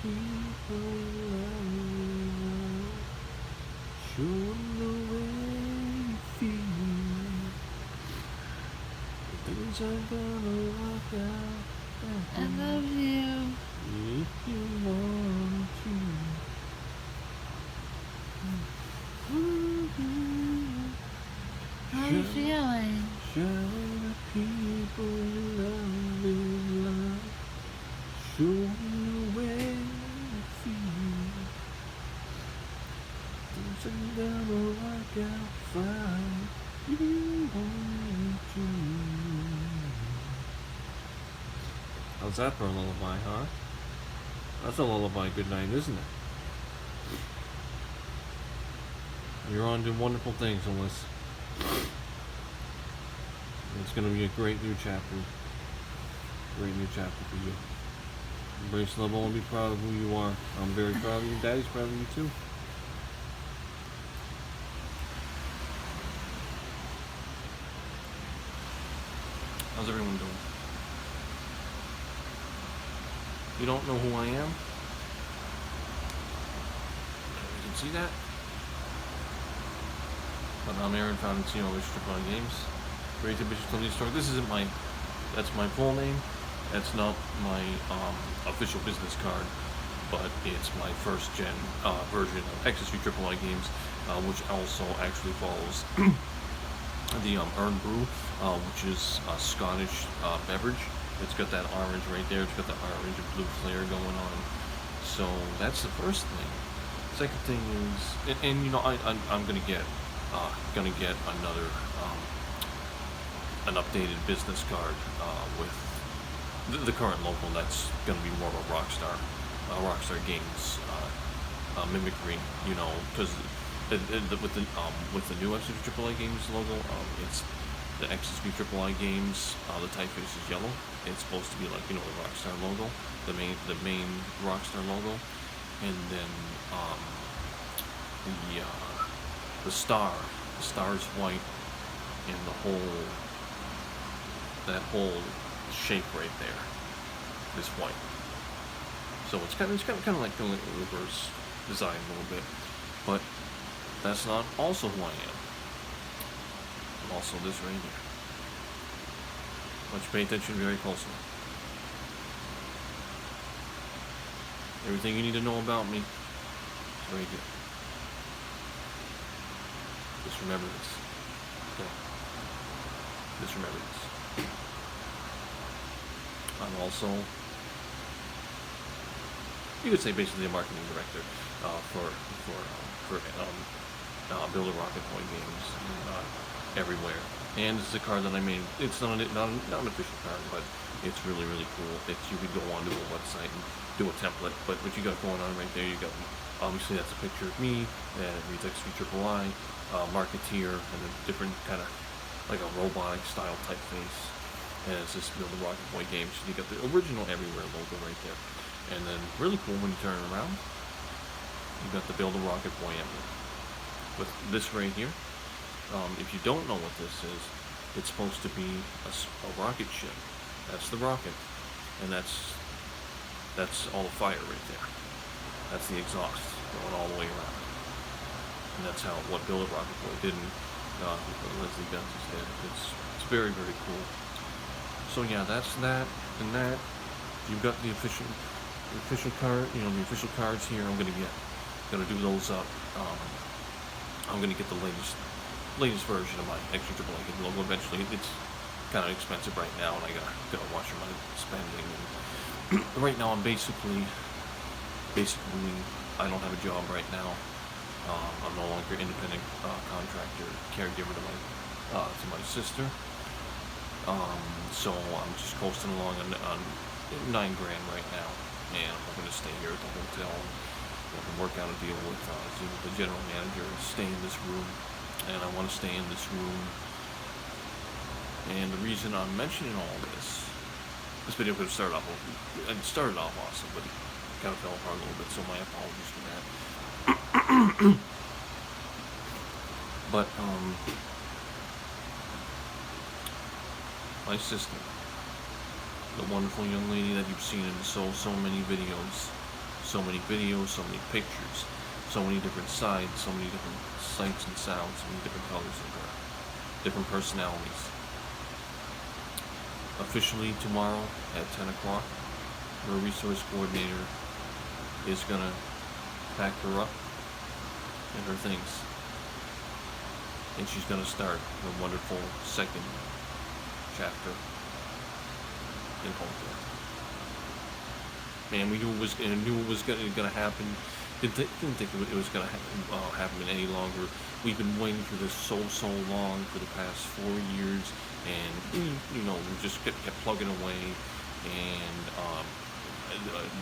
people love, show 'em the way you feel. Things are gonna work out. I love you. If you want to. How are you feeling? Show the people love is love. Show 'em the way you feel. Things are gonna work out fine. You want to. How's that for a lullaby, huh? That's a lullaby good night, isn't it? You're on to wonderful things, Alyssa. It's going to be a great new chapter. Great new chapter for you. Embrace love and be proud of who you are. I'm very proud of you. Daddy's proud of you too. How's everyone doing? You don't know who I am? You can see that? But I'm Aaron, founder and CEO of AAA Games. Great Ambitious Company Store. This isn't that's my full name. That's not my official business card, but it's my first gen version of XSV AAA Games, which also actually follows the Earn Brew, which is a Scottish beverage. It's got that orange right there. It's got the orange and blue flare going on. So that's the first thing. Second thing is, and you know, I'm gonna get another an updated business card with the current logo. That's gonna be more of a Rockstar Games mimicry. You know, because with the new XSV AAA Games logo, it's the XSV AAA Games. The typeface is yellow. It's supposed to be like, you know, the Rockstar logo, the main Rockstar logo, and then the star is white, and that whole shape right there is white. So it's kind of like doing a reverse design a little bit, but that's not also who I am. I'm also this right here. I want you to pay attention very closely. Everything you need to know about me is right here. Just remember this. Okay. Just remember this. I'm also, you could say, basically a marketing director for Build a Rocket Boy Games everywhere. And this is a card that I made. It's not an official card, but it's really, really cool. You could go onto a website and do a template. But what you got going on right there, you got, obviously that's a picture of me, and it reads XSV AAA, Marketeer, and a different kind of like a robotic style typeface. And it's just Build a Rocket Boy Games. So you got the original Everywhere logo right there. And then really cool when you turn it around, you got the Build a Rocket Boy emblem. With this right here. If you don't know what this is, it's supposed to be a rocket ship. That's the rocket, and that's all the fire right there. That's the exhaust going all the way around, and that's what Build a Rocket Boy did, and Leslie Benz did. It's very, very cool. So yeah, that's that and that. You've got the official card, you know, the official cards here. I'm gonna do those up. I'm gonna get the latest version of my XSV AAA Games logo eventually. It's kind of expensive right now, and I gotta watch my spending. And right now, I'm basically, I don't have a job right now. I'm no longer independent contractor, caregiver to my sister. So I'm just coasting along on $9,000 right now, and I'm hoping to stay here at the hotel. I can work out a deal with the general manager and stay in this room, and I want to stay in this room. And the reason I'm mentioning all this video could have started off awesome, but it kind of fell apart a little bit, so my apologies for that. But my sister, the wonderful young lady that you've seen in so many videos, So many videos, so many pictures, so many different sides, so many different sights and sounds, so many different colors of her, different personalities. Officially tomorrow at 10 o'clock, her resource coordinator is gonna pack her up and her things. And she's gonna start her wonderful second chapter in home care. Man, we knew it was gonna happen. Didn't think it was gonna happen any longer. We've been waiting for this so long for the past 4 years, and we just kept plugging away. And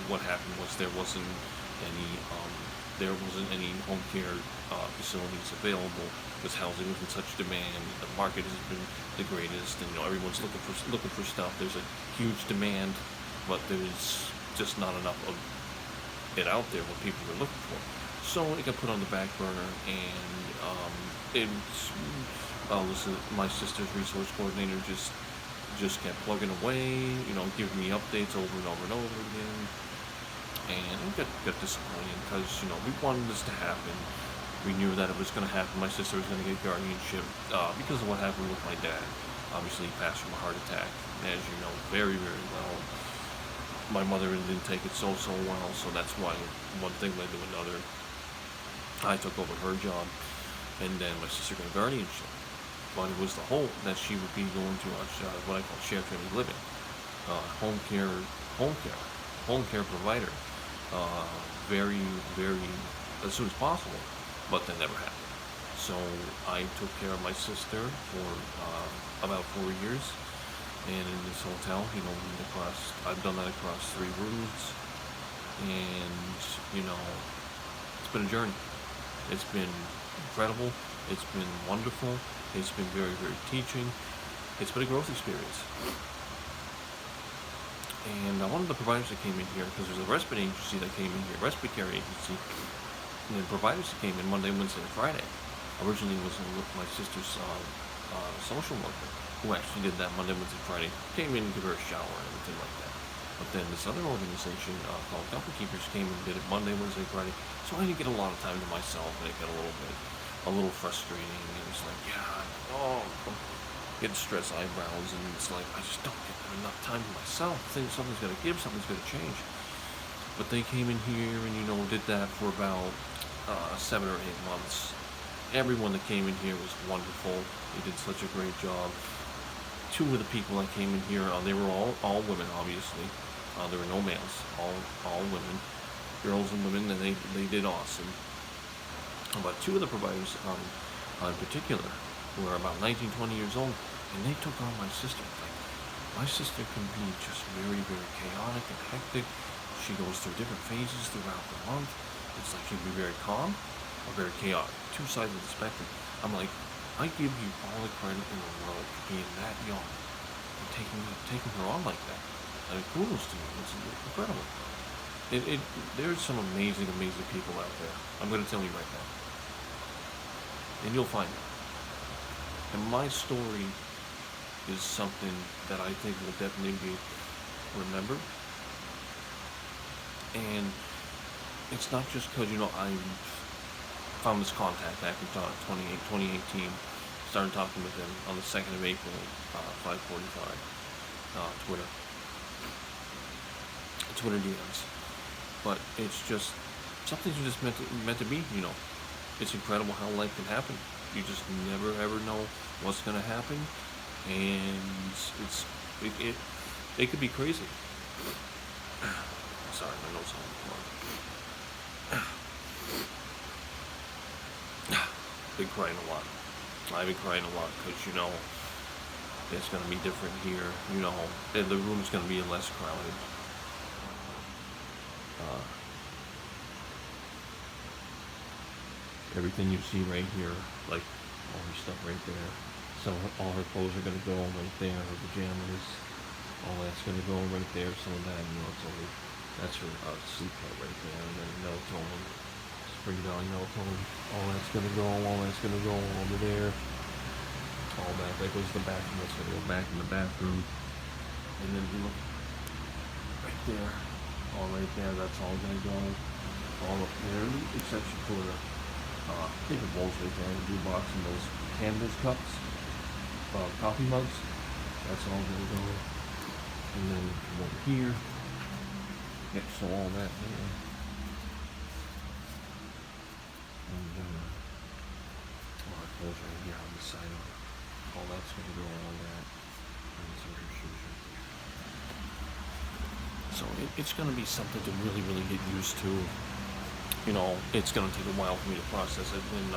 what happened was there wasn't any home care facilities available because housing was in such demand. The market has been the greatest, and everyone's looking for stuff. There's a huge demand, but there's just not enough of it out there what people are looking for. So it got put on the back burner, and my sister's resource coordinator just kept plugging away, giving me updates over and over and over again. And I got disappointed because, we wanted this to happen. We knew that it was going to happen. My sister was going to get guardianship because of what happened with my dad. Obviously, he passed from a heart attack, as you know very, very well. My mother didn't take it so well, so that's why one thing led to another. I took over her job, and then my sister got guardianship. But it was the hope that she would be going to what I call shared family living, home care provider, very, very as soon as possible. But that never happened. So I took care of my sister for about 4 years. And in this hotel, I've done that across 3 routes, and it's been a journey. It's been incredible. It's been wonderful. It's been very, very teaching. It's been a growth experience. And one of the providers that came in here, because there's a respite agency that came in here, respite care agency, and the providers that came in Monday, Wednesday, and Friday. Originally was my sister's social worker, who actually did that Monday, Wednesday, Friday, came in and gave her a shower and everything like that. But then this other organization called Company Keepers came and did it Monday, Wednesday, Friday. So I didn't get a lot of time to myself, and it got a little frustrating. It was like, getting stress eyebrows, and it's like, I just don't get enough time to myself. Something's got to give, something's got to change. But they came in here and, did that for about 7 or 8 months. Everyone that came in here was wonderful. They did such a great job. 2 of the people that came in here, they were all women, obviously. There were no males, all women, girls and women, and they did awesome. But 2 of the providers, in particular, were about 19, 20 years old, and they took on my sister. Like, my sister can be just very, very chaotic and hectic. She goes through different phases throughout the month. It's like she can be very calm or very chaotic. 2 sides of the spectrum. I'm like, I give you all the credit in the world for being that young and taking her on like that. I mean, kudos to you. It's incredible. There's some amazing, amazing people out there. I'm going to tell you right now. And you'll find it. And my story is something that I think will definitely be remembered. And it's not just because, I found this contact back in 2018. Started talking with him on the 2nd of April, 5:45, Twitter DMs. But it's just, something's just meant to be, It's incredible how life can happen. You just never ever know what's going to happen, and it could be crazy. Sorry, my nose is on the floor. Been crying a lot. I've been crying a lot because, it's going to be different here. And the room's going to be less crowded. Everything you see right here, like all her stuff right there. So all her clothes are going to go right there. Her pajamas, all that's going to go right there. Some of that, that's her sleep pad right there. And then melatonin. Spring Valley melatonin, all that's gonna go over there. All that goes to the bathroom, that's gonna go back in the bathroom. And then you look right there, all all right there. That's all gonna go all up there, exception for the paper bowls right there in the blue box and those cannabis cups, coffee mugs. That's all gonna go. And then come over here, next to all that there. And clothes right here on the side of it. All that's gonna go on that. And so her shoes right there. So it's going to be something to really, really get used to. You know, it's going to take a while for me to process it. And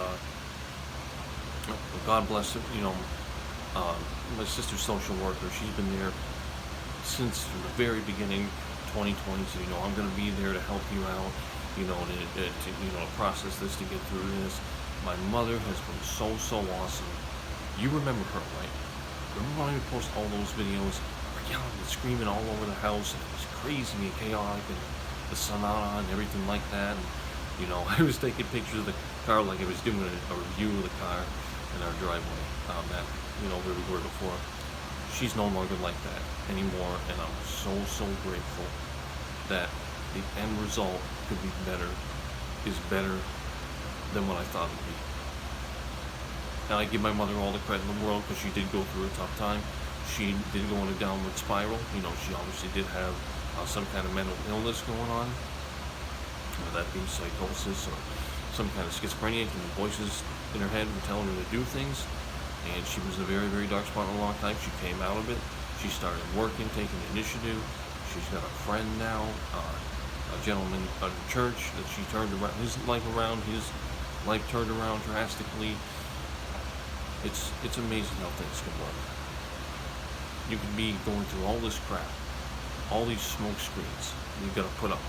God bless it. You know, my sister's social worker. She's been there since the very beginning, 2020. So you know, I'm going to be there to help you out. You know, to process this, to get through this. My mother has been so awesome. You remember her, right? Remember when I would post all those videos? Yelling and screaming all over the house, and it was crazy and chaotic, and the Sonata and everything like that. And you know, I was taking pictures of the car like I was doing a review of the car in our driveway. That where we were before. She's no longer like that anymore, and I'm so grateful that the end result could be better, is better than what I thought it would be. And I give my mother all the credit in the world because she did go through a tough time. She did go in a downward spiral. You know, she obviously did have some kind of mental illness going on, whether that be psychosis or some kind of schizophrenia, and the voices in her head were telling her to do things. And she was in a very dark spot in a long time. She came out of it. She started working, taking initiative. She's got a friend now, a gentleman at a church that she turned around, his life turned around drastically. It's amazing how things can work. You could be going through all this crap, all these smoke screens you've got to put up,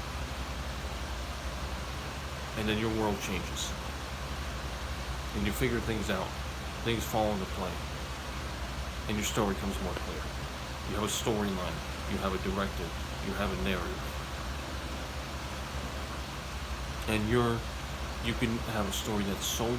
and then your world changes, and you figure things out, things fall into play, and your story comes more clear. You have a storyline, you have a directive, you have a narrative, and you can have a story that's so